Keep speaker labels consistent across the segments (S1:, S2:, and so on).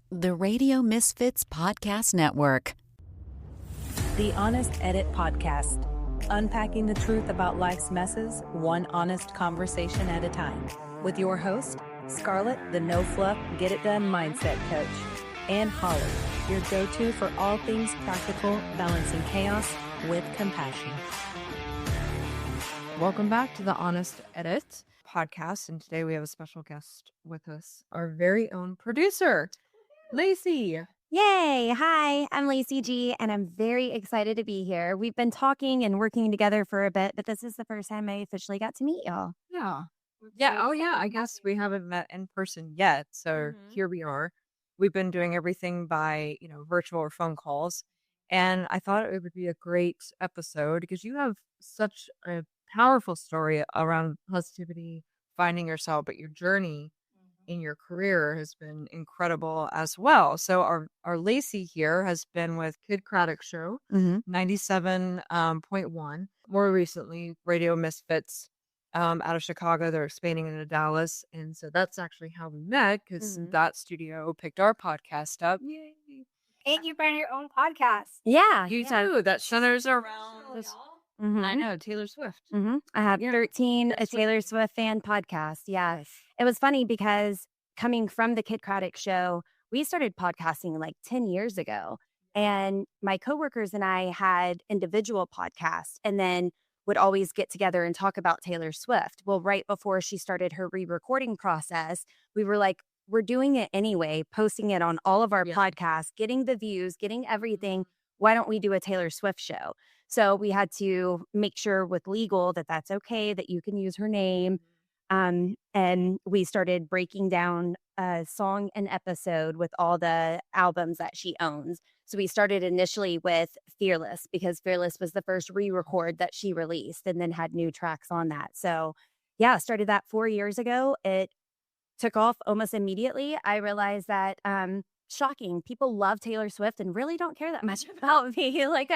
S1: the Radio Misfits Podcast Network.
S2: The Honest Edit Podcast. Unpacking the truth about life's messes, one honest conversation at a time. With your host, Scarlett, the no-fluff, get-it-done mindset coach, and Holli, your go-to for all things practical, balancing chaos with compassion.
S3: Welcome back to the Honest Edit Podcast, and today we have a special guest with us, our very own producer, Lacey.
S4: Yay! Hi, I'm Lacey Gee, and I'm very excited to be here. We've been talking and working together for a bit, but this is the first time I officially got to meet y'all.
S3: Yeah. Oh, yeah. I guess we haven't met in person yet, so here we are. We've been doing everything by, virtual or phone calls, and I thought it would be a great episode because you have such a powerful story around positivity, finding yourself, but your journey in your career has been incredible as well. So our Lacey here has been with Kidd Kraddick Show, 97.1. More recently, Radio Misfits out of Chicago. They're expanding into Dallas. And so that's actually how we met because that studio picked our podcast up. Yay.
S5: And you ran your own podcast.
S4: Yeah.
S3: You too. That centers around... I know, Taylor Swift.
S4: I have 13 a Taylor Swift fan podcast. Yeah. It was funny because coming from the Kidd Kraddick Show, we started podcasting like 10 years ago. And my coworkers and I had individual podcasts and then would always get together and talk about Taylor Swift. Well, right before she started her re-recording process, we were like, we're doing it anyway, posting it on all of our podcasts, getting the views, getting everything. Why don't we do a Taylor Swift show? So we had to make sure with legal that that's okay, that you can use her name. And we started breaking down a song and episode with all the albums that she owns. So we started initially with Fearless because Fearless was the first re-record that she released and then had new tracks on that. So yeah, started that 4 years ago. It took off almost immediately. I realized that, shocking, people love Taylor Swift and really don't care that much about me. Like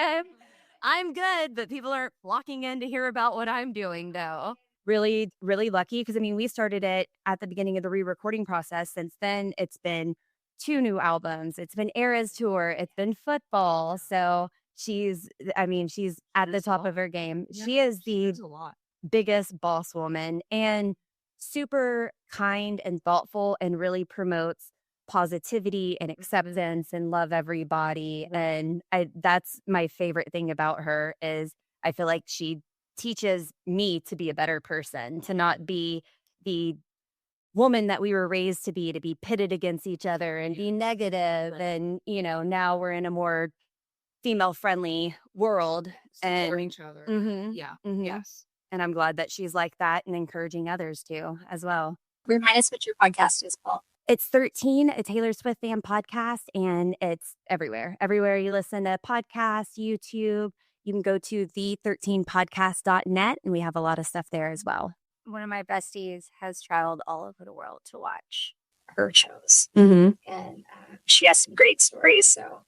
S4: I'm good, but people aren't flocking in to hear about what I'm doing, though. Really, really lucky because, we started it at the beginning of the re-recording process. Since then, it's been 2 new albums. It's been Eras Tour. It's been football. So she's at the top of her game. Yeah, she is the biggest boss woman and super kind and thoughtful and really promotes positivity and acceptance and love everybody. And that's my favorite thing about her is I feel like she teaches me to be a better person, to not be the woman that we were raised to be pitted against each other and be negative. And, now we're in a more female friendly world and
S3: each other. Yes.
S4: And I'm glad that she's like that and encouraging others too, as well.
S5: Remind us what your podcast is called.
S4: It's 13, a Taylor Swift fan podcast, and it's everywhere. Everywhere you listen to podcasts, YouTube, you can go to the13podcast.net, and we have a lot of stuff there as well.
S5: One of my besties has traveled all over the world to watch her shows.
S4: Mm-hmm.
S5: And she has some great stories, so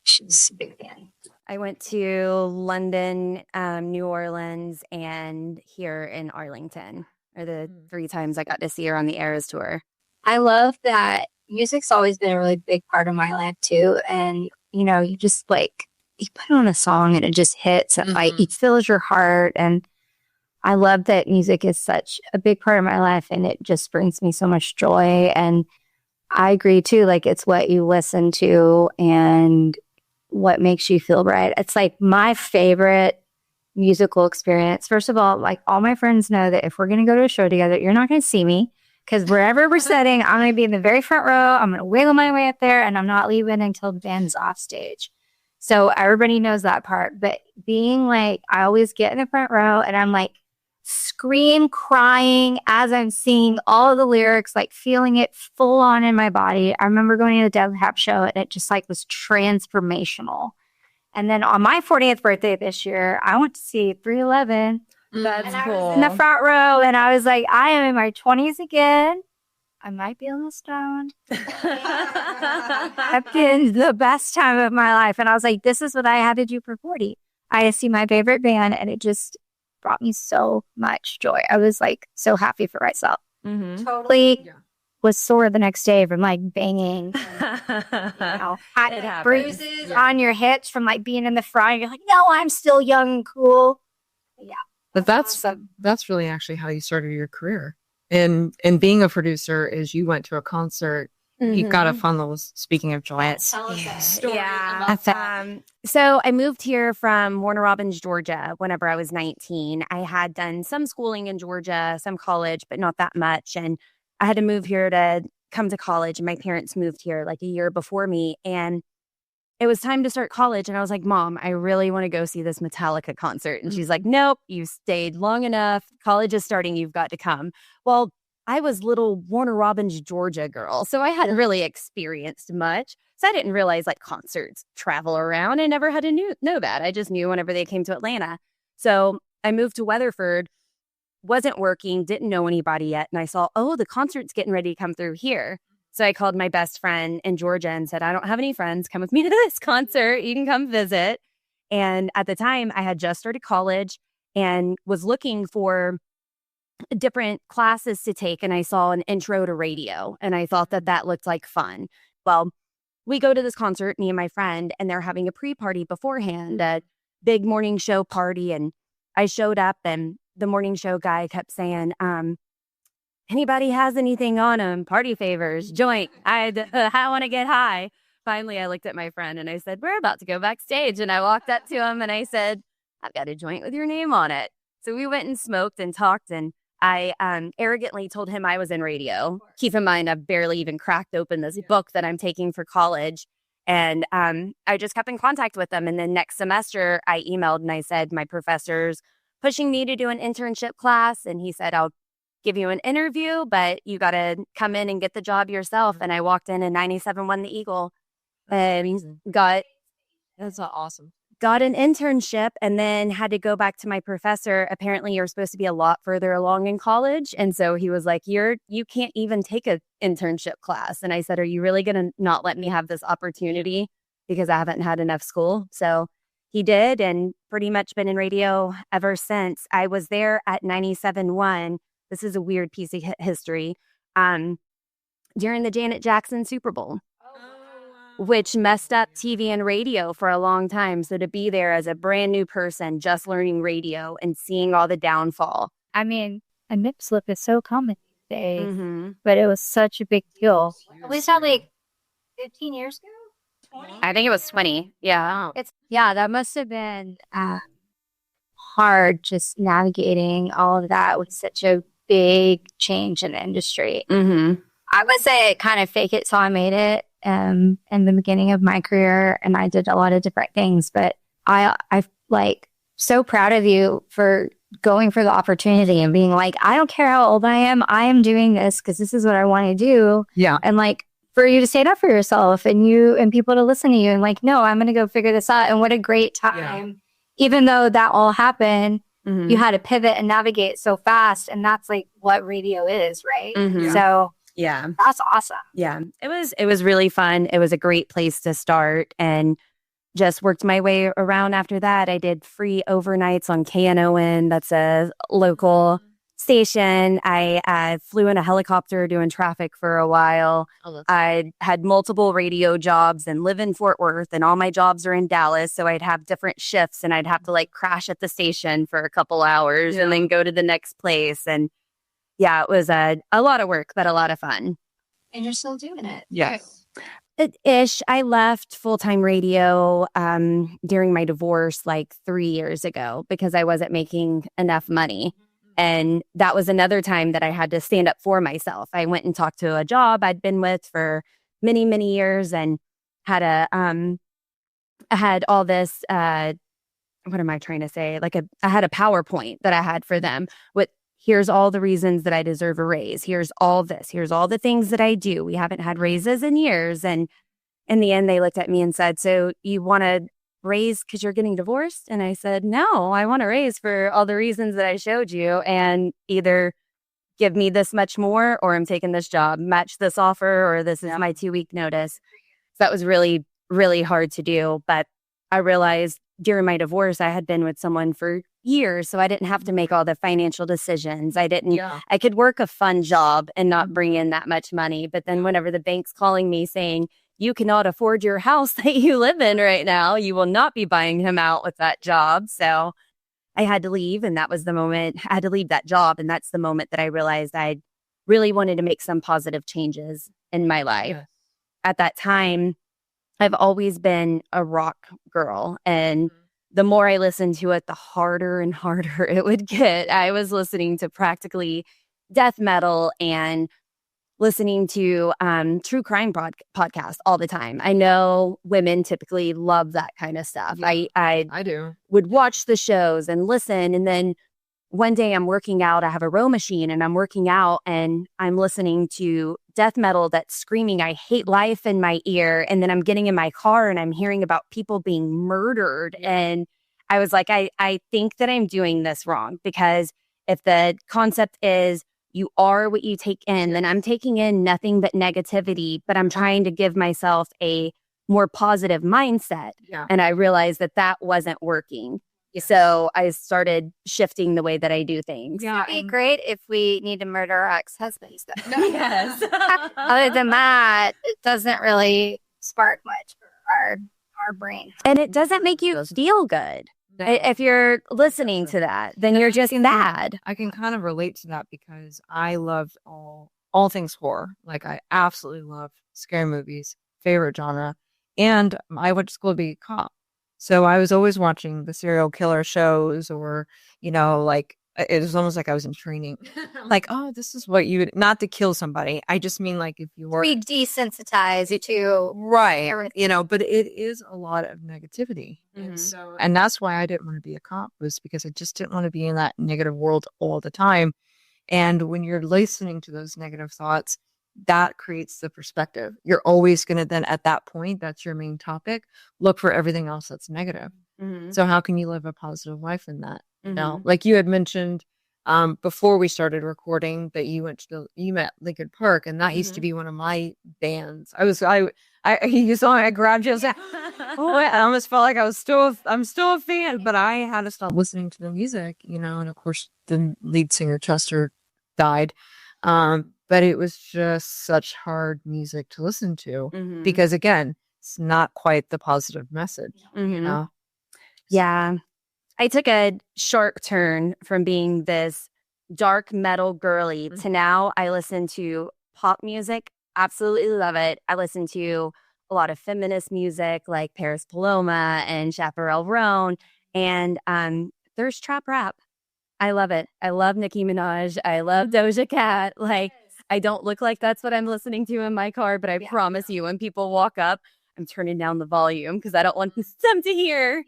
S5: she's a big fan.
S4: I went to London, New Orleans, and here in Arlington are the 3 times I got to see her on the Eras Tour.
S5: I love that music's always been a really big part of my life too. And, you just you put on a song and it just hits and it fills your heart. And I love that music is such a big part of my life and it just brings me so much joy. And I agree too, it's what you listen to and what makes you feel right. It's my favorite musical experience. First of all, all my friends know that if we're going to go to a show together, you're not going to see me. Because wherever we're sitting, I'm going to be in the very front row. I'm going to wiggle my way up there, and I'm not leaving until the band's off stage. So everybody knows that part. But being I always get in the front row, and I'm scream crying as I'm singing all of the lyrics, feeling it full on in my body. I remember going to the Dev Hap show, and it just was transformational. And then on my 40th birthday this year, I went to see 311.
S3: That's cool.
S5: In the front row, and I was I am in my 20s again. I might be a little stoned. I've been the best time of my life. And I was this is what I had to do for 40. I had to see my favorite band, and it just brought me so much joy. I was so happy for myself.
S4: Mm-hmm.
S5: Totally was sore the next day from like banging.
S4: It
S5: Bruises on your hips from like being in the front. You're like, no, I'm still young and cool. Yeah.
S3: But that's really actually how you started your career. And being a producer is you went to a concert. You got a fun little, speaking of joy, story.
S4: So I moved here from Warner Robins, Georgia, whenever I was 19. I had done some schooling in Georgia, some college, but not that much. And I had to move here to come to college. And my parents moved here like a year before me. And it was time to start college. And I was like, Mom, I really want to go see this Metallica concert. And she's like, nope, you stayed long enough. College is starting. You've got to come. Well, I was little Warner Robins, Georgia girl, so I hadn't really experienced much. So I didn't realize like concerts travel around. I never had to know that. I just knew whenever they came to Atlanta. So I moved to Weatherford, wasn't working, didn't know anybody yet. And I saw, oh, the concert's getting ready to come through here. So I called my best friend in Georgia and said, I don't have any friends. Come with me to this concert. You can come visit. And at the time, I had just started college and was looking for different classes to take, and I saw an intro to radio, and I thought that looked like fun. Well, we go to this concert, me and my friend, and they're having a pre-party beforehand, a big morning show party, and I showed up, and the morning show guy kept saying, anybody has anything on them, party favors, joint, I want to get high. Finally, I looked at my friend, and I said, we're about to go backstage, and I walked up to him, and I said, I've got a joint with your name on it. So we went and smoked and talked, and I arrogantly told him I was in radio. Keep in mind, I've barely even cracked open this book that I'm taking for college. And I just kept in contact with them. And then next semester, I emailed and I said, my professor's pushing me to do an internship class. And he said, I'll give you an interview, but you got to come in and get the job yourself. And I walked in and 97 won the Eagle. And
S3: That's awesome.
S4: Got an internship and then had to go back to my professor. Apparently, you're supposed to be a lot further along in college. And so he was like, you can't even take an internship class. And I said, are you really going to not let me have this opportunity because I haven't had enough school? So he did, and pretty much been in radio ever since. I was there at 97.1. This is a weird piece of history. During the Janet Jackson Super Bowl. Which messed up TV and radio for a long time. So to be there as a brand new person, just learning radio and seeing all the downfall.
S5: I mean, a nip slip is so common these days, but it was such a big deal. We saw like 15 years ago?
S4: 20? I think it was 20. Yeah.
S5: That must have been hard just navigating all of that with such a big change in the industry. I would say kind of fake it till I made it. In the beginning of my career, and I did a lot of different things, but I like so proud of you for going for the opportunity and being like, I don't care how old I am doing this because this is what I want to do.
S3: Yeah.
S5: And like for you to stand up for yourself and you and people to listen to you and like, no, I'm going to go figure this out. And what a great time. Yeah. Even though that all happened, you had to pivot and navigate so fast. And that's like what radio is, right? So
S4: yeah,
S5: that's awesome.
S4: Yeah, it was really fun. It was a great place to start, and just worked my way around after that. I did free overnights on KNON. That's a local station. I flew in a helicopter doing traffic for a while. I had multiple radio jobs and live in Fort Worth, and all my jobs are in Dallas. So I'd have different shifts, and I'd have to like crash at the station for a couple hours and then go to the next place. And yeah, it was a lot of work, but a lot of fun.
S5: And you're still doing it.
S3: Yes.
S4: Ish. I left full-time radio during my divorce like 3 years ago because I wasn't making enough money. And that was another time that I had to stand up for myself. I went and talked to a job I'd been with for many, many years and had I had all this, what am I trying to say? I had a PowerPoint that I had for them with, here's all the reasons that I deserve a raise. Here's all this. Here's all the things that I do. We haven't had raises in years. And in the end, they looked at me and said, so you want to raise because you're getting divorced? And I said, no, I want to raise for all the reasons that I showed you, and either give me this much more or I'm taking this job, match this offer, or this is my 2-week notice. So that was really, really hard to do. But I realized during my divorce, I had been with someone for years, so I didn't have to make all the financial decisions. I could work a fun job and not bring in that much money. But then whenever the bank's calling me saying, you cannot afford your house that you live in right now, you will not be buying him out with that job. So I had to leave. And that was the moment I had to leave that job. And that's the moment that I realized I really wanted to make some positive changes in my life.
S3: Yes.
S4: At that time, I've always been a rock girl. And the more I listened to it, the harder and harder it would get. I was listening to practically death metal and listening to true crime podcasts all the time. I know women typically love that kind of stuff.
S3: Yeah,
S4: I
S3: do.
S4: would watch the shows and listen. And then one day I'm working out. I have a row machine and I'm working out and I'm listening to death metal that's screaming, I hate life in my ear. And then I'm getting in my car and I'm hearing about people being murdered. And I was like, I think that I'm doing this wrong, because if the concept is you are what you take in, then I'm taking in nothing but negativity, but I'm trying to give myself a more positive mindset.
S3: Yeah.
S4: And I realized that that wasn't working.
S3: Yes.
S4: So I started shifting the way that I do things.
S3: Yeah.
S5: It'd be great if we need to murder our ex-husbands.
S4: Yes.
S5: Other than that, it doesn't really spark much for our brain.
S4: And it doesn't make you feel good.
S3: No.
S4: If you're listening to that, then you're just mad.
S3: I can kind of relate to that because I love all things horror. Like, I absolutely love scary movies, favorite genre. And I went to school to be a cop. So I was always watching the serial killer shows, or, like, it was almost like I was in training. Like, oh, this is what you would, not to kill somebody. I just mean, like, if you were.
S5: We desensitize to
S3: Right.
S5: everything.
S3: But it is a lot of negativity.
S4: Mhm.
S3: And that's why I didn't want to be a cop, was because I just didn't want to be in that negative world all the time. And when you're listening to those negative thoughts, that creates the perspective. You're always going to then, at that point, that's your main topic, look for everything else that's negative.
S4: Mhm.
S3: So how can you live a positive life in that?
S4: Mhm.
S3: Like you had mentioned before we started recording that you met Lincoln Park, and that used to be one of my bands. You saw me, I grabbed you and said, oh, I almost felt like I'm still a fan, but I had to stop listening to the music, and of course the lead singer Chester died. But it was just such hard music to listen to
S4: Mhm.
S3: because, again, it's not quite the positive message,
S4: Mhm. Yeah. I took a sharp turn from being this dark metal girly to now I listen to pop music. Absolutely love it. I listen to a lot of feminist music like Paris Paloma and Chaparral Roan and there's trap rap. I love it. I love Nicki Minaj. I love Doja Cat. Like, I don't look like that's what I'm listening to in my car, but I promise you, when people walk up, I'm turning down the volume because I don't want them to hear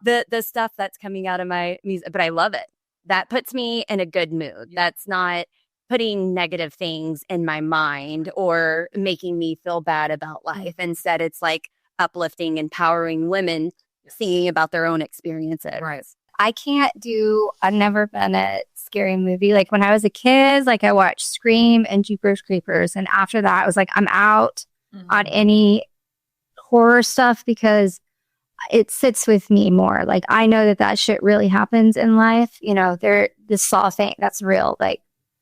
S4: the stuff that's coming out of my music. But I love it. That puts me in a good mood. That's not putting negative things in my mind or making me feel bad about life. Instead, it's like uplifting, empowering women singing about their own experiences.
S3: Right.
S5: I've never been a scary movie. Like when I was a kid, like I watched Scream and Jeepers Creepers. And after that, I was like, I'm out on any horror stuff because it sits with me more. Like I know that shit really happens in life. This Saw thing, that's real. Like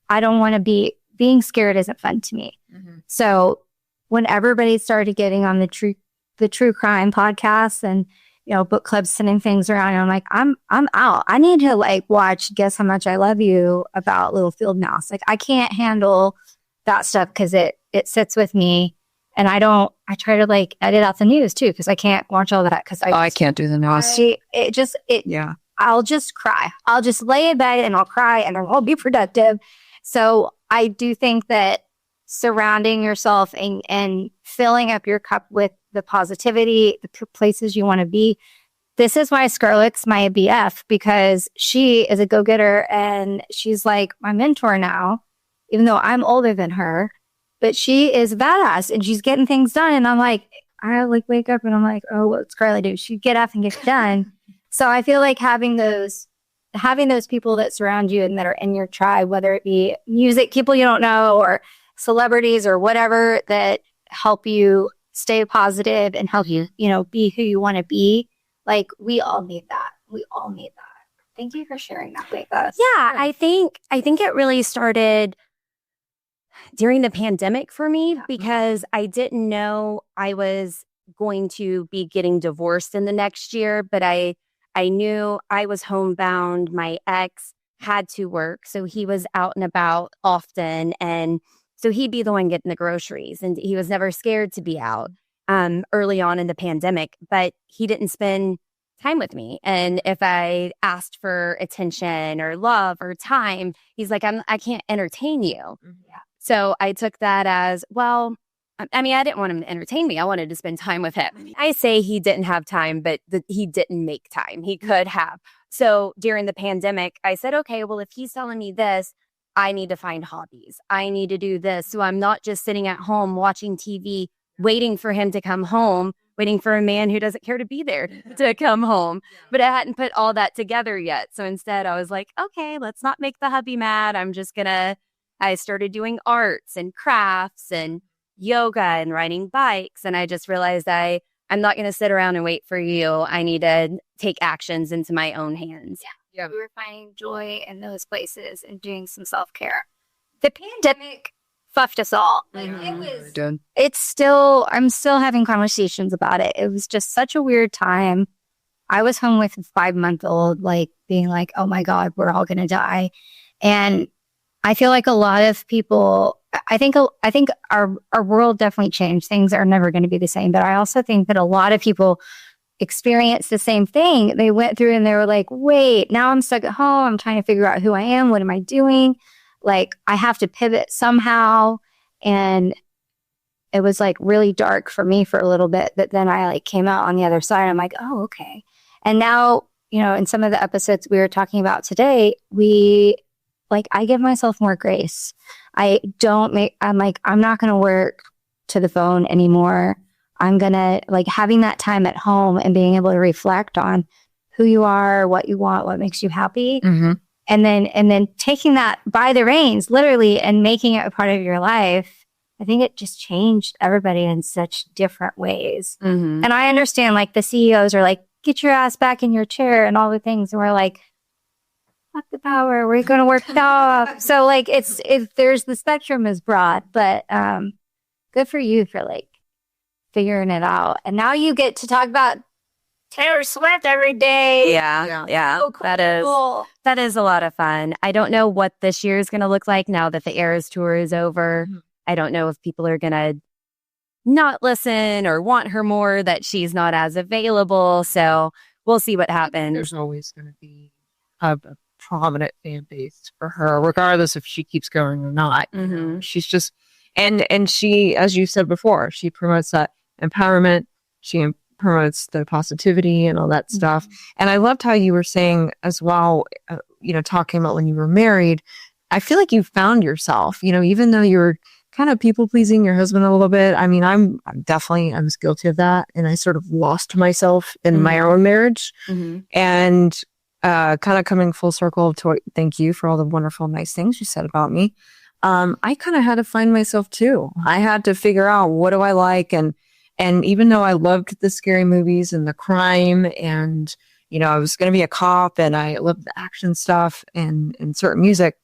S5: I don't want to being scared isn't fun to me. So when everybody started getting on the true crime podcasts and book clubs sending things around, and I'm like, I'm out. I need to like watch Guess How Much I Love You about Little Field Mouse. Like I can't handle that stuff because it sits with me, and I try to like edit out the news too because I can't watch all that because
S3: I can't do the news.
S5: I'll just cry. I'll just lay in bed and I'll cry and I'll be productive. So I do think that surrounding yourself and filling up your cup with the positivity, the places you want to be. This is why Scarlett's my BF, because she is a go-getter and she's like my mentor now, even though I'm older than her, but she is badass and she's getting things done. And I'm like, I like wake up and I'm like, oh, what's Scarlett do? She'd get up and get done. So I feel like having those people that surround you and that are in your tribe, whether it be music, people you don't know, or celebrities or whatever, that help you stay positive and help you, be who you want to be. Like we all need that. Thank you for sharing that with us.
S4: Yeah, I think it really started during the pandemic for me because I didn't know I was going to be getting divorced in the next year, but I knew I was homebound. My ex had to work, so he was out and about often, and so he'd be the one getting the groceries, and he was never scared to be out early on in the pandemic, but he didn't spend time with me. And if I asked for attention or love or time, he's like, I can't entertain you.
S3: Yeah.
S4: So I took that as, well, I mean, I didn't want him to entertain me. I wanted to spend time with him. I say he didn't have time, but he didn't make time. He could have. So during the pandemic, I said, okay, well, if he's telling me this, I need to find hobbies. I need to do this. So I'm not just sitting at home watching TV, waiting for him to come home, waiting for a man who doesn't care to be there to come home. But I hadn't put all that together yet. So instead I was like, okay, let's not make the hubby mad. I started doing arts and crafts and yoga and riding bikes. And I just realized I'm not going to sit around and wait for you. I need to take actions into my own hands.
S5: Yeah. We were finding joy in those places and doing some self-care. The pandemic fucked us all. Like I'm still having conversations about it. It was just such a weird time. I was home with a 5-month-old, like being like, oh my God, we're all going to die. And I feel like a lot of people, I think our world definitely changed. Things are never going to be the same. But I also think that a lot of people experienced the same thing. They went through and they were like, wait, now I'm stuck at home. I'm trying to figure out who I am. What am I doing? Like, I have to pivot somehow. And it was like really dark for me for a little bit. But then I like came out on the other side. I'm like, oh, okay. And now, you know, in some of the episodes we were talking about today, I give myself more grace. I'm not going to work to the phone anymore. I'm going to having that time at home and being able to reflect on who you are, what you want, what makes you happy. Mm-hmm. And then taking that by the reins, literally, and making it a part of your life. I think it just changed everybody in such different ways. Mm-hmm. And I understand, like, the CEOs are like, get your ass back in your chair and all the things. And we're like, fuck the power. We're going to work it off. So, like, there's the spectrum is broad, but good for you for, like, figuring it out. And now you get to talk about Taylor Swift every day.
S4: Yeah.
S5: So cool.
S4: That is a lot of fun. I don't know what this year is going to look like now that the Eras tour is over. Mm-hmm. I don't know if people are going to not listen or want her more, that she's not as available. So we'll see what happens.
S3: There's always going to be a prominent fan base for her, regardless if she keeps going or not. Mm-hmm. You know, she's just, and she, as you said before, she promotes that empowerment. She promotes the positivity and all that stuff. Mm-hmm. And I loved how you were saying as well, talking about when you were married, I feel like you found yourself, even though you were kind of people pleasing your husband a little bit. I mean, I'm guilty of that. And I sort of lost myself in mm-hmm. my own marriage. Mm-hmm. And kind of coming full circle to thank you for all the wonderful, nice things you said about me. I kind of had to find myself too. I had to figure out, what do I like? And even though I loved the scary movies and the crime and, I was going to be a cop and I loved the action stuff and certain music,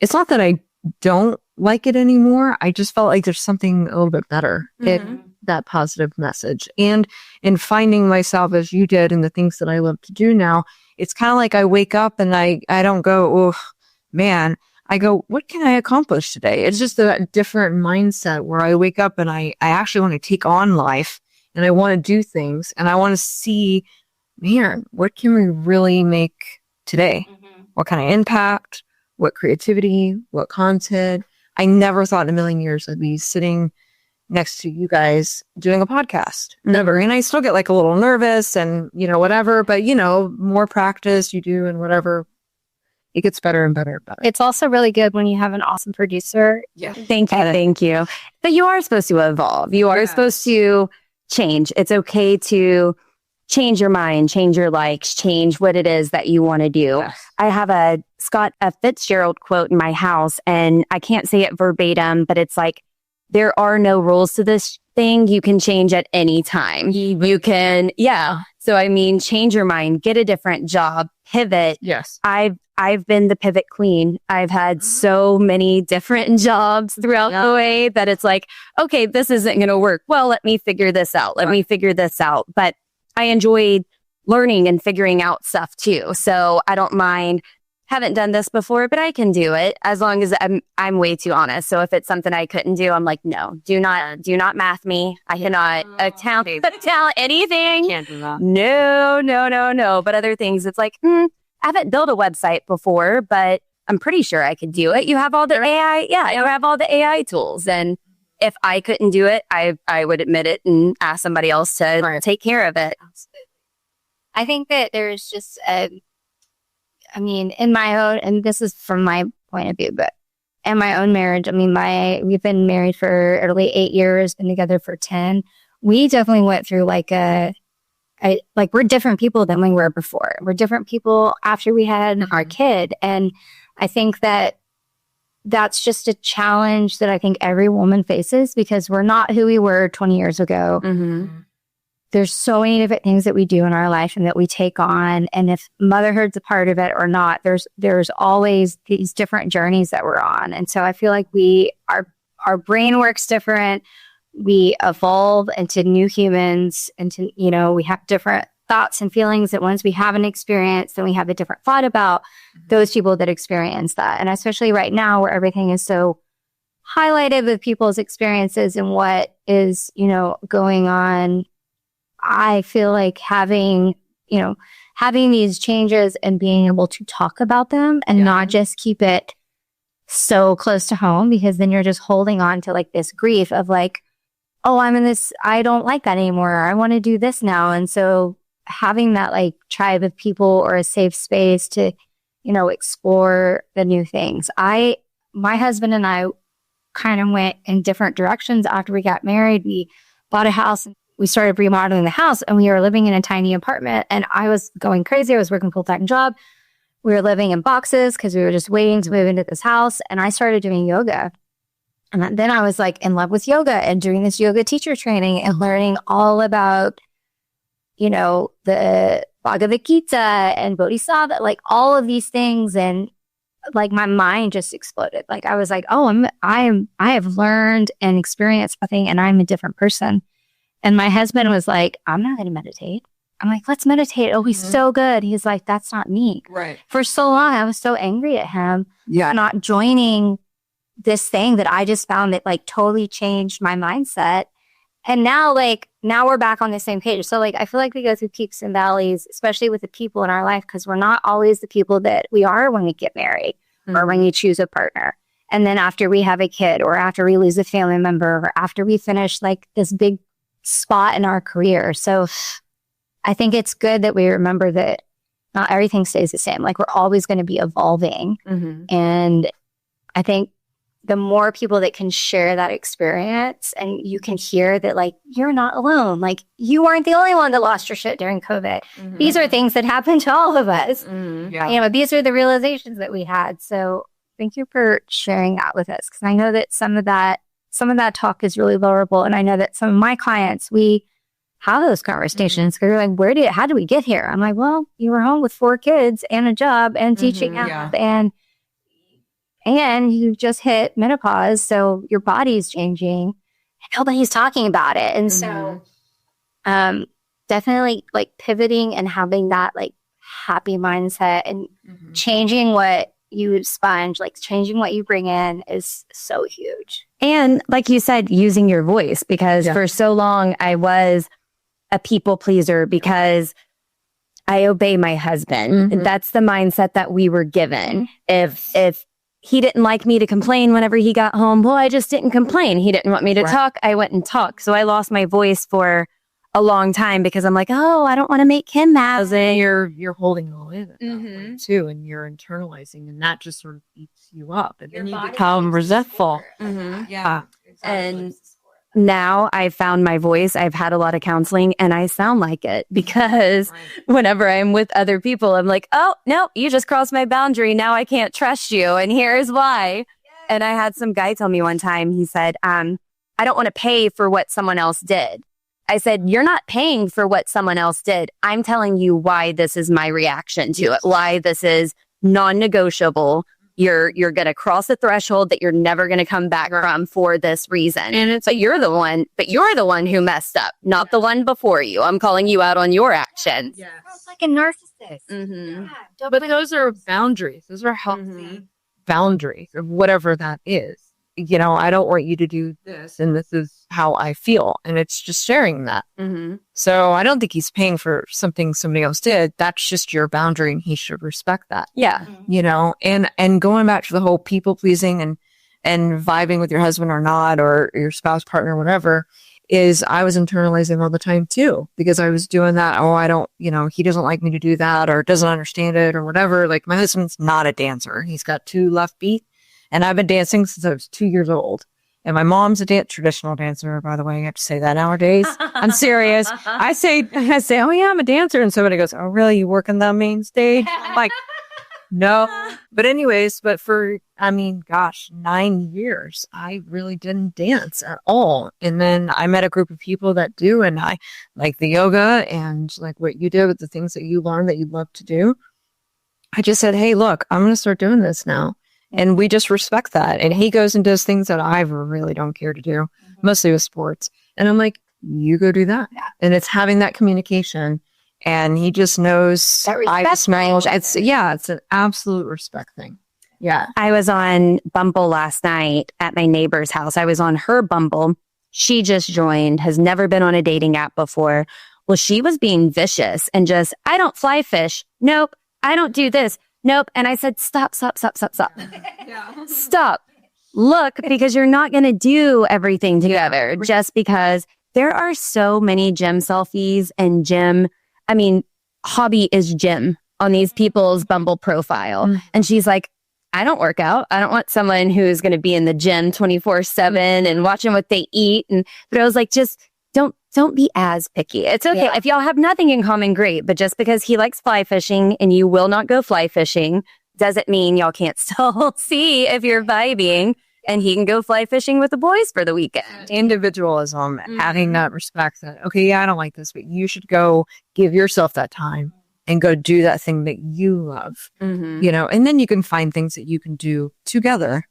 S3: it's not that I don't like it anymore. I just felt like there's something a little bit better mm-hmm. in that positive message. And in finding myself as you did in the things that I love to do now, it's kind of like I wake up and I don't go, oh man, I go, what can I accomplish today? It's just a different mindset where I wake up and I actually want to take on life and I want to do things and I want to see, man, what can we really make today? Mm-hmm. What kind of impact, what creativity, what content. I never thought in a million years I'd be sitting next to you guys doing a podcast. Never. And I still get like a little nervous and, whatever, but more practice you do and whatever, it gets better and better and better.
S5: It's also really good when you have an awesome producer.
S4: Yeah. Thank you. But you are supposed to evolve. You are supposed to change. It's okay to change your mind, change your likes, change what it is that you want to do. Yes. I have a Scott F. Fitzgerald quote in my house, and I can't say it verbatim, but it's like, there are no rules to this thing. You can change at any time. You can, So, change your mind, get a different job, pivot,
S3: Yes.
S4: I've been the pivot queen. I've had so many different jobs throughout the way that it's like, okay, this isn't going to work. Well, let me figure this out. Let me figure this out. But I enjoyed learning and figuring out stuff too. So I don't mind. Haven't done this before, but I can do it as long as I'm way too honest. So if it's something I couldn't do, I'm like, no, do not math me. I cannot account anything.
S3: Can't do that.
S4: No. But other things, it's like, I haven't built a website before, but I'm pretty sure I could do it. You have all the AI. Yeah, you have all the AI tools. And if I couldn't do it, I would admit it and ask somebody else to take care of it.
S5: I think that there's just in my own, and this is from my point of view, but in my own marriage, we've been married for early 8 years, been together for 10. We definitely went through we're different people than we were before. We're different people after we had our kid. And I think that that's just a challenge that I think every woman faces because we're not who we were 20 years ago.
S4: Mm-hmm.
S5: There's so many different things that we do in our life and that we take on. And if motherhood's a part of it or not, there's always these different journeys that we're on. And so I feel like our brain works different. We evolve into new humans, into, we have different thoughts and feelings that once we have an experience, then we have a different thought about those people that experience that. And especially right now where everything is so highlighted with people's experiences and what is, going on, I feel like having these changes and being able to talk about them and not just keep it so close to home, because then you're just holding on to this grief of oh, I'm in this, I don't like that anymore. I want to do this now. And so having that tribe of people or a safe space to, explore the new things. My husband and I kind of went in different directions after we got married. We bought a house and we started remodeling the house, and we were living in a tiny apartment, and I was going crazy. I was working a full-time job. We were living in boxes because we were just waiting to move into this house. And I started doing yoga. And then I was in love with yoga and doing this yoga teacher training and learning all about, the Bhagavad Gita and Bodhisattva, all of these things. And my mind just exploded. I was oh, I have learned and experienced something, and I'm a different person. And my husband was I'm not going to meditate. I'm let's meditate. Oh, he's so good. He's that's not me.
S3: Right.
S5: For so long, I was so angry at him for not joining this thing that I just found that totally changed my mindset. And now, now we're back on the same page. So I feel like we go through peaks and valleys, especially with the people in our life, because we're not always the people that we are when we get married or when you choose a partner. And then after we have a kid or after we lose a family member or after we finish this big spot in our career. So I think it's good that we remember that not everything stays the same. We're always going to be evolving.
S4: Mm-hmm.
S5: And I think the more people that can share that experience and you can hear that you're not alone. You aren't the only one that lost your shit during COVID. Mm-hmm. These are things that happen to all of us.
S4: Mm-hmm.
S3: Yeah.
S5: These are the realizations that we had. So thank you for sharing that with us. Because I know that some of that talk is really vulnerable. And I know that some of my clients, we have those conversations. Because they're how did we get here? I'm well, you were home with 4 kids and a job and teaching math and you just hit menopause. So your body's changing. Nobody's talking about it. And so definitely pivoting and having that happy mindset and changing what you sponge, changing what you bring in is so huge.
S4: And like you said, using your voice, because for so long I was a people pleaser because I obey my husband.
S3: Mm-hmm.
S4: That's the mindset that we were given. If he didn't like me to complain whenever he got home, well, I just didn't complain. He didn't want me to talk. I went and talked. So I lost my voice for a long time because I'm oh, I don't want to make him mad.
S3: You're holding all in it too, and you're internalizing, and that just sort of eats you up, and then you become resentful. Yeah,
S4: and now I've found my voice. I've had a lot of counseling and I sound like it because whenever I'm with other people, I'm oh, no, you just crossed my boundary. Now I can't trust you. And here's why. And I had some guy tell me one time, he said, I don't want to pay for what someone else did. I said, you're not paying for what someone else did. I'm telling you why this is my reaction to it, why this is non-negotiable. You're going to cross a threshold that you're never going to come back from for this reason. But you're the one who messed up, not the one before you. I'm calling you out on your actions.
S5: Yeah. It's like a narcissist.
S4: Mm-hmm.
S3: Yeah. But those are boundaries. Those are healthy boundaries of whatever that is. You know, I don't want you to do this, and this is how I feel. And it's just sharing that.
S4: Mm-hmm.
S3: So I don't think he's paying for something somebody else did. That's just your boundary, and he should respect that.
S4: Yeah.
S3: You know, and going back to the whole people pleasing and vibing with your husband or not, or your spouse, partner, whatever, is I was internalizing all the time too, because I was doing that. Oh, I don't, you know, he doesn't like me to do that, or doesn't understand it, or whatever. Like, my husband's not a dancer. He's got 2 left feet. And I've been dancing since I was 2 years old. And my mom's a traditional dancer, by the way. I have to say that nowadays. I'm serious. I say, oh yeah, I'm a dancer. And somebody goes, oh really? You work in the main stage? I'm like, no. But anyways, for 9 years, I really didn't dance at all. And then I met a group of people that do, and I like the yoga and like what you did with the things that you learned that you love to do. I just said, hey, look, I'm going to start doing this now. And we just respect that. And he goes and does things that I really don't care to do, mostly with sports. And I'm like, you go do that. Yeah. And it's having that communication. And he just knows. It's an absolute respect thing. Yeah.
S4: I was on Bumble last night at my neighbor's house. I was on her Bumble. She just joined, has never been on a dating app before. Well, she was being vicious and just, I don't fly fish. Nope. I don't do this. Nope. And I said, stop.
S3: Yeah.
S4: Stop. Look, because you're not going to do everything together just because there are so many gym selfies and hobby is gym on these people's Bumble profile. Mm-hmm. And she's like, I don't work out. I don't want someone who's going to be in the gym 24/7 and watching what they eat. But I was like, just don't be as picky. It's okay. Yeah. If y'all have nothing in common, great. But just because he likes fly fishing and you will not go fly fishing doesn't mean y'all can't still see if you're vibing and he can go fly fishing with the boys for the weekend.
S3: Individualism, having that respect that, okay, yeah, I don't like this, but you should go give yourself that time and go do that thing that you love, you know, and then you can find things that you can do together.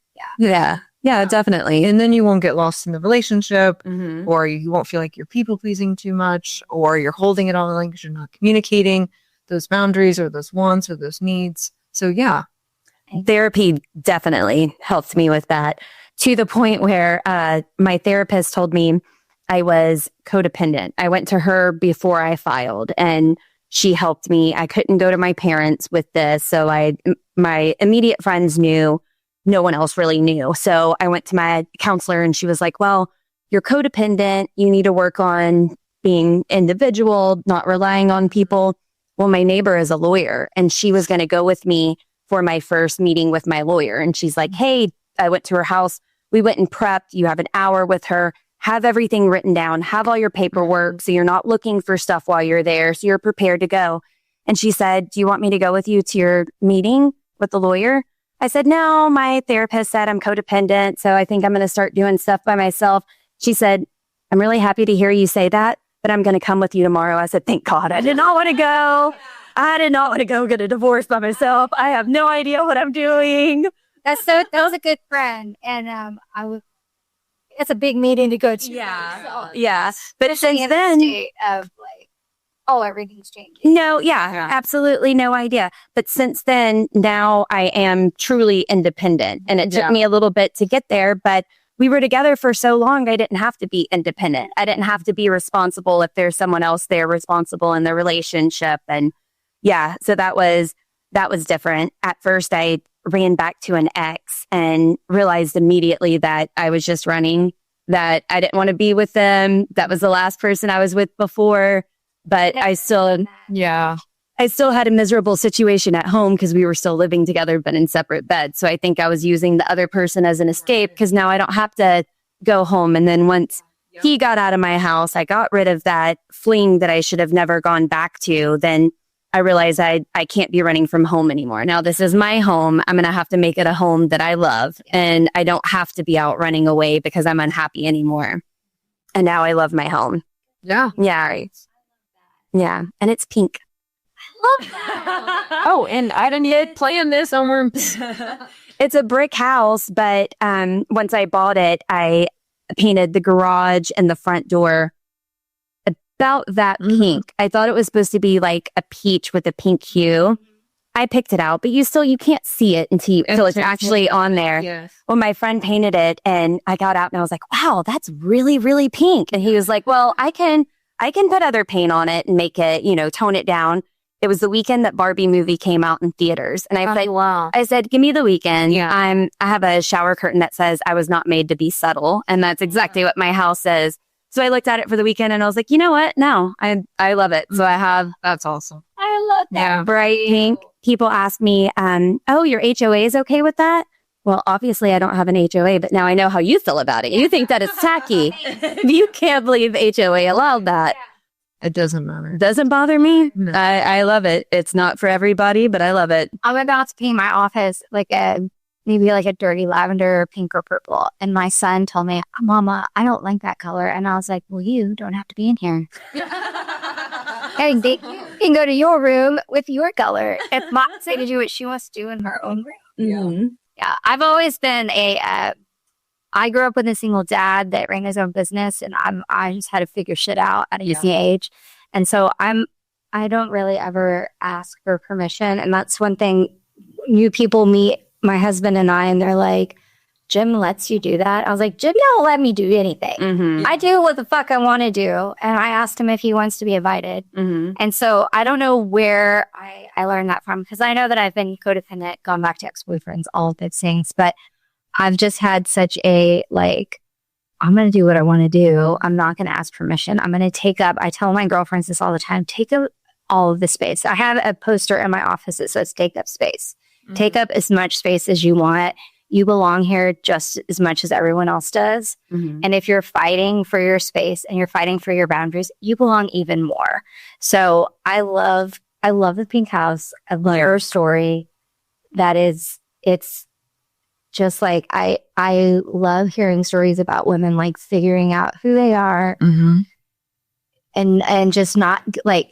S4: Yeah, definitely.
S3: And then you won't get lost in the relationship, or you won't feel like you're people pleasing too much, or you're holding it all in because you're not communicating those boundaries or those wants or those needs. So yeah.
S4: Therapy definitely helped me with that, to the point where my therapist told me I was codependent. I went to her before I filed and she helped me. I couldn't go to my parents with this. So my immediate friends knew. No one else really knew. So I went to my counselor and she was like, well, you're codependent. You need to work on being individual, not relying on people. Well, my neighbor is a lawyer and she was going to go with me for my first meeting with my lawyer. And she's like, hey, I went to her house. We went and prepped. You have an hour with her. Have everything written down. Have all your paperwork. So you're not looking for stuff while you're there. So you're prepared to go. And she said, do you want me to go with you to your meeting with the lawyer? I said, no, my therapist said I'm codependent, so I think I'm going to start doing stuff by myself. She said, I'm really happy to hear you say that, but I'm going to come with you tomorrow. I said, thank God. I did not want to go. I did not want to go get a divorce by myself. I have no idea what I'm doing.
S5: That was a good friend. And it's a big meeting to go to.
S4: Yeah. But since then,
S5: of like, oh, everything's changing.
S4: No, absolutely no idea. But since then, now I am truly independent. And it took me a little bit to get there, but we were together for so long, I didn't have to be independent. I didn't have to be responsible if there's someone else there responsible in the relationship. And so that was different. At first, I ran back to an ex and realized immediately that I was just running, that I didn't want to be with them. That was the last person I was with before. But I still had a miserable situation at home because we were still living together, but in separate beds. So I think I was using the other person as an escape because now I don't have to go home. And then once he got out of my house, I got rid of that fling that I should have never gone back to. Then I realized I can't be running from home anymore. Now this is my home. I'm going to have to make it a home that I love. And I don't have to be out running away because I'm unhappy anymore. And now I love my home.
S3: Yeah.
S4: Yeah. Right. Yeah. And it's pink.
S5: Love that.
S3: Oh, and I didn't yet plan this on.
S4: It's a brick house, but once I bought it, I painted the garage and the front door about that pink. I thought it was supposed to be like a peach with a pink hue. I picked it out, but you can't see it until it's actually on there.
S3: Yes.
S4: Well, my friend painted it and I got out and I was like, wow, that's really, really pink. And he was like, well, I can put other paint on it and make it, tone it down. It was the weekend that Barbie movie came out in theaters. And I said,
S5: wow.
S4: I said, give me the weekend.
S3: Yeah.
S4: I have a shower curtain that says I was not made to be subtle. And that's exactly what my house says. So I looked at it for the weekend and I was like, you know what? No, I love it. So I have
S3: That's awesome.
S5: I love that.
S4: bright pink. People ask me, oh, your HOA is okay with that? Well, obviously I don't have an HOA, but now I know how you feel about it. You think that it's tacky. You can't believe HOA allowed that.
S3: It doesn't matter.
S4: Doesn't bother me.
S3: No.
S4: I love it. It's not for everybody, but I love it.
S5: I'm about to paint my office maybe like a dirty lavender, pink or purple. And my son told me, Mama, I don't like that color. And I was like, well, you don't have to be in here. And they can go to your room with your color. If Mom say to do what she wants to do in her own room. Yeah. I've always been I grew up with a single dad that ran his own business, and I just had to figure shit out at a young age. And so I don't really ever ask for permission. And that's one thing. New people meet my husband and I, and they're like, Jim lets you do that? I was like, Jim don't let me do anything. I do what the fuck I want to do. And I asked him if he wants to be invited. And so I don't know where I learned that from, because I know that I've been codependent, gone back to ex-boyfriends, all of those things. But I've just had such a, I'm going to do what I want to do. I'm not going to ask permission. I'm going to take up, I tell my girlfriends this all the time, take up all of the space. I have a poster in my office that says take up space. Take up as much space as you want. You belong here just as much as everyone else does. And if you're fighting for your space and you're fighting for your boundaries, you belong even more. So I love the pink house. I love her story. It's just like, I love hearing stories about women figuring out who they are. And just not I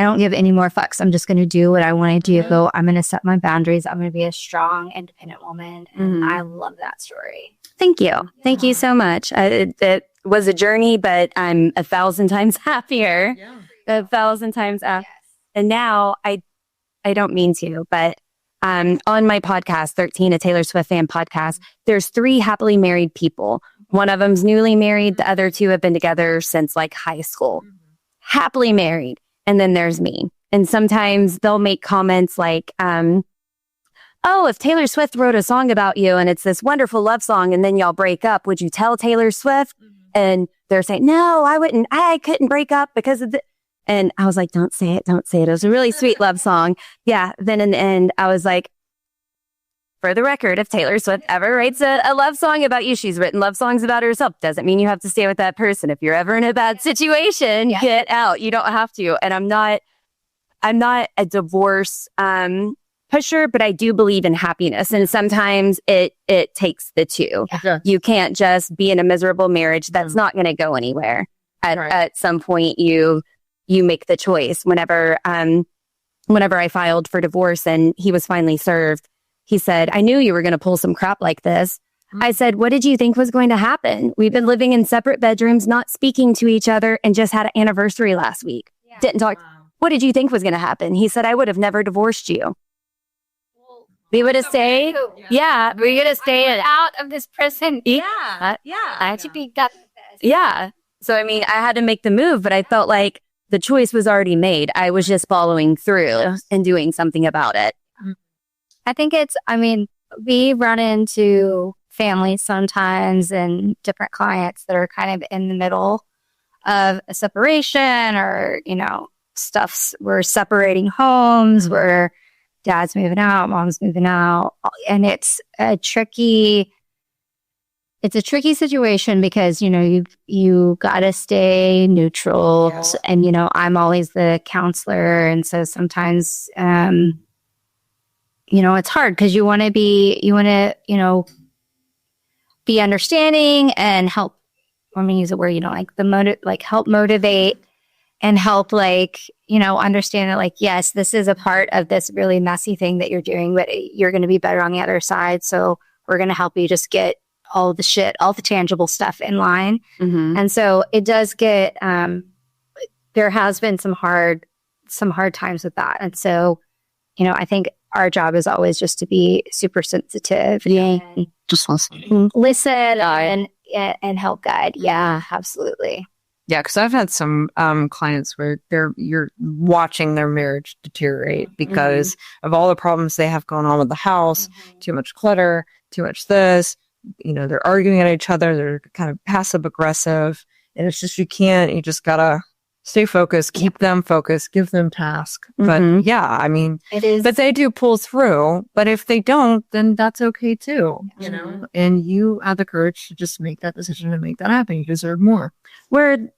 S5: don't give any more fucks. I'm just going to do what I want to do. I'm going to set my boundaries. I'm going to be a strong, independent woman. And I love that story.
S4: Thank you. Thank you so much. It was a journey, but I'm 1,000 times happier. 1,000 times. And now I don't mean to, but on my podcast, 13, a Taylor Swift fan podcast, there's 3 happily married people. One of them's newly married. The other 2 have been together since high school. Happily married. And then there's me. And sometimes they'll make comments like, oh, if Taylor Swift wrote a song about you and it's this wonderful love song and then y'all break up, would you tell Taylor Swift? And they're saying, no, I wouldn't. I couldn't break up because of the... And I was like, don't say it. Don't say it. It was a really sweet love song. Yeah. Then in the end, I was like, for the record, if Taylor Swift ever writes a love song about you, she's written love songs about herself. Doesn't mean you have to stay with that person. If you're ever in a bad situation, get out. You don't have to. And I'm not a divorce pusher, but I do believe in happiness. And sometimes it takes the 2. You can't just be in a miserable marriage that's not going to go anywhere. At some point, you make the choice. Whenever I filed for divorce and he was finally served, he said, I knew you were going to pull some crap like this. I said, what did you think was going to happen? We've been living in separate bedrooms, not speaking to each other, and just had an anniversary last week. Didn't talk. What did you think was going to happen? He said, I would have never divorced you. We would have stayed. Yeah. We would have stayed
S5: Out of this prison.
S4: Yeah.
S5: I had to be done with this.
S4: Yeah. So, I mean, I had to make the move, but I felt like the choice was already made. I was just following through and doing something about it.
S5: I think we run into families sometimes and different clients that are kind of in the middle of a separation or, we're separating homes, where dad's moving out, mom's moving out. And it's a tricky situation because, you got to stay neutral. And, I'm always the counselor. And so sometimes, it's hard because you want to be understanding and help want me to use a word you don't like, help motivate and help, understand that, yes, this is a part of this really messy thing that you're doing, but you're going to be better on the other side. So we're going to help you just get all the tangible stuff in line.
S4: Mm-hmm.
S5: And so it does get, there has been some hard times with that. And so, I think our job is always just to be super sensitive.
S4: Yeah.
S5: And
S4: Just listen.
S5: And help guide. Yeah, absolutely.
S3: Yeah, because I've had some clients where you're watching their marriage deteriorate because of all the problems they have going on with the house, too much clutter, too much this. They're arguing at each other. They're kind of passive aggressive, and it's just you just gotta stay focused, keep them focused, give them tasks. But yeah, I mean,
S5: it is.
S3: But they do pull through. But if they don't, then that's okay too. And you have the courage to just make that decision and make that happen. You deserve more.
S4: We're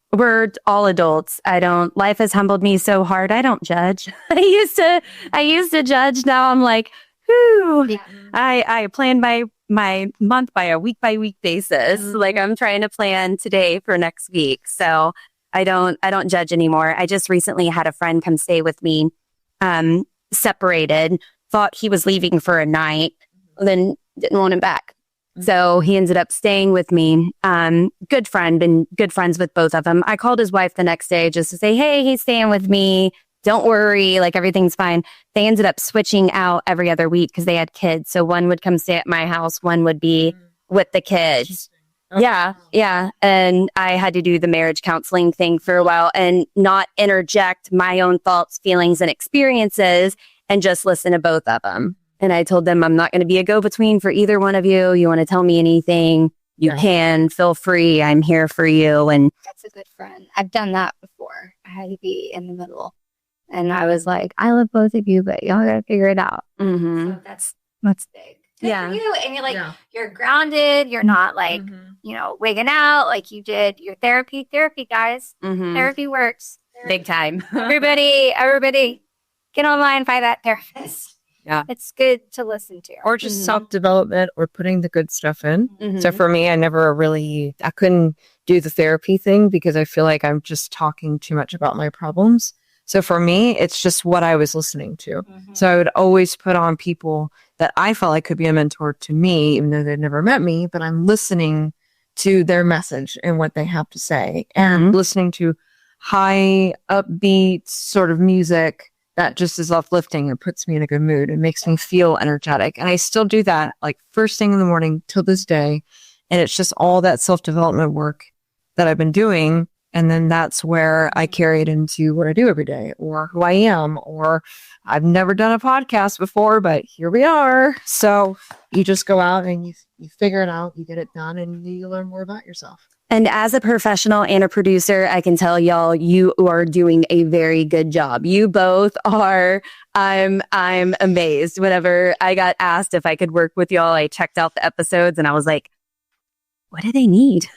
S4: all adults. Life has humbled me so hard. I don't judge. I used to judge. Now I'm like, whew. Yeah. I plan my month by a week basis. Like I'm trying to plan today for next week. So I don't judge anymore. I just recently had a friend come stay with me, separated, thought he was leaving for a night, then didn't want him back. So he ended up staying with me. Good friend, been good friends with both of them. I called his wife the next day just to say, hey, he's staying with me. Don't worry, everything's fine. They ended up switching out every other week because they had kids. So one would come stay at my house, one would be with the kids.
S3: Okay.
S4: Yeah. And I had to do the marriage counseling thing for a while and not interject my own thoughts, feelings, and experiences and just listen to both of them. And I told them I'm not going to be a go-between for either one of you. You want to tell me anything, you can. Feel free. I'm here for you. And
S5: that's a good friend. I've done that before. I had to be in the middle. And I was like, I love both of you, but y'all got to figure it out.
S4: Mm-hmm.
S5: So that's big. Good for you. And you're you're grounded. You're not wigging out you did your therapy, guys.
S4: Mm-hmm.
S5: Therapy works.
S4: Big time.
S5: Everybody get online, find that therapist.
S3: Yeah.
S5: It's good to listen to.
S3: Or just self-development or putting the good stuff in. So for me, I couldn't do the therapy thing because I feel like I'm just talking too much about my problems. So for me, it's just what I was listening to. So I would always put on people that I felt like could be a mentor to me, even though they'd never met me, but I'm listening to their message and what they have to say and listening to high upbeat sort of music that just is uplifting and puts me in a good mood and makes me feel energetic. And I still do that first thing in the morning till this day. And it's just all that self-development work that I've been doing. And then that's where I carry it into what I do every day or who I am, or I've never done a podcast before, but here we are. So you just go out and you figure it out, you get it done, and you learn more about yourself.
S4: And as a professional and a producer, I can tell y'all, you are doing a very good job. You both are. I'm amazed. Whenever I got asked if I could work with y'all, I checked out the episodes and I was like, what do they need?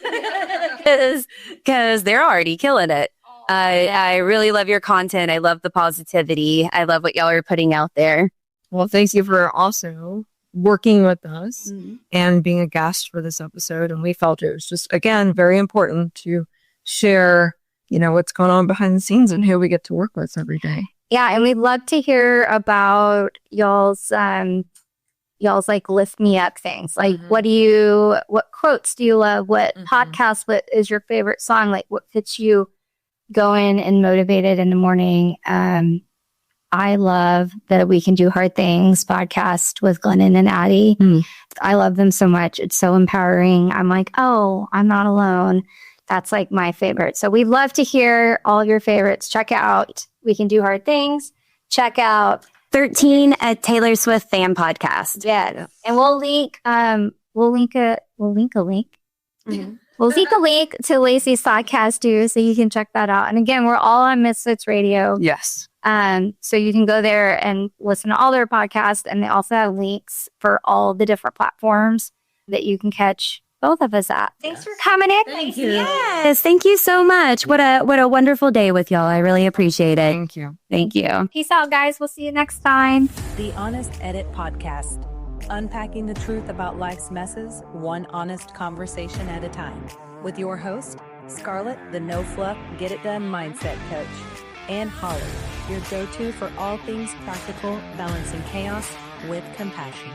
S4: Because they're already killing it. I really love your content. I love the positivity. I love what y'all are putting out there.
S3: Well, thank you for also working with us and being a guest for this episode. And we felt it was just, again, very important to share, what's going on behind the scenes and who we get to work with every day.
S5: Yeah. And we'd love to hear about y'all's lift me up things. What quotes do you love? What podcast, what is your favorite song? What gets you going and motivated in the morning? I love the We Can Do Hard Things podcast with Glennon and Addie. I love them so much. It's so empowering. I'm like, oh, I'm not alone. That's my favorite. So we'd love to hear all of your favorites. Check out We Can Do Hard Things. Check out
S4: 13, a Taylor Swift fan podcast.
S5: Yeah. And we'll link a link to Lacey's podcast too, so you can check that out. And again, we're all on Misfits Radio.
S3: Yes.
S5: So you can go there and listen to all their podcasts, and they also have links for all the different platforms that you can catch both of us at. Thanks for coming in.
S3: Thank you.
S4: Yes, thank you so much. What a wonderful day with y'all. I really appreciate it.
S3: Thank you.
S4: Thank you.
S5: Peace out, guys. We'll see you next time.
S2: The Honest Edit Podcast. Unpacking the truth about life's messes, one honest conversation at a time. with your host, Scarlett, the no fluff, get it done mindset coach, and Holli, your go-to for all things practical, balancing chaos with compassion.